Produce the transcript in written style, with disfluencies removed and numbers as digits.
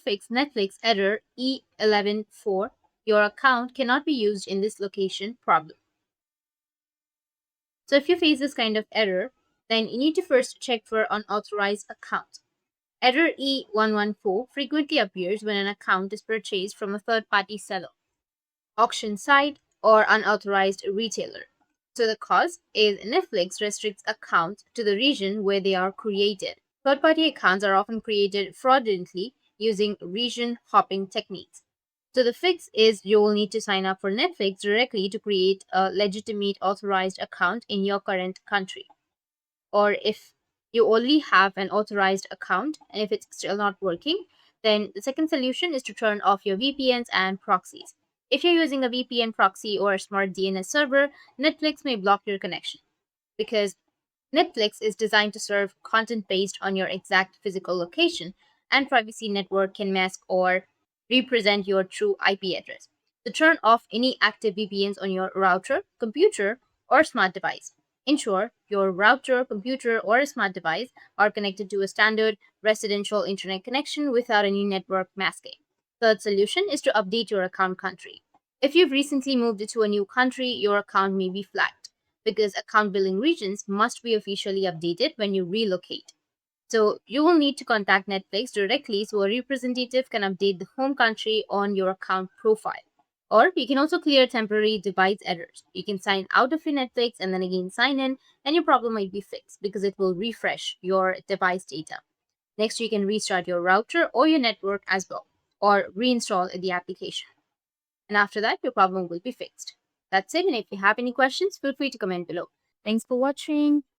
fix Netflix error E114, your account cannot be used in this location problem. So if you face this kind of error, then you need to first check for unauthorized account. Error E114 frequently appears when an account is purchased from a third-party seller, auction site, or unauthorized retailer. So the cause is Netflix restricts accounts to the region where they are created. Third-party accounts are often created fraudulently using region hopping techniques. So the fix is you will need to sign up for Netflix directly to create a legitimate authorized account in your current country. Or if you already have an authorized account and if it's still not working, then the second solution is to turn off your VPNs and proxies. If you're using a VPN proxy or a smart DNS server, Netflix may block your connection because Netflix is designed to serve content based on your exact physical location, and privacy network can mask or represent your true IP address. So turn off any active VPNs on your router, computer, or smart device. Ensure your router, computer, or smart device are connected to a standard residential internet connection without any network masking. Third solution is to update your account country. If you've recently moved to a new country, your account may be flagged because account billing regions must be officially updated when you relocate. So you will need to contact Netflix directly so a representative can update the home country on your account profile. Or you can also clear temporary device errors. You can sign out of your Netflix and then again sign in, and your problem might be fixed because it will refresh your device data. Next, you can restart your router or your network as well, or reinstall the application. And after that, your problem will be fixed. That's it. And if you have any questions, feel free to comment below. Thanks for watching.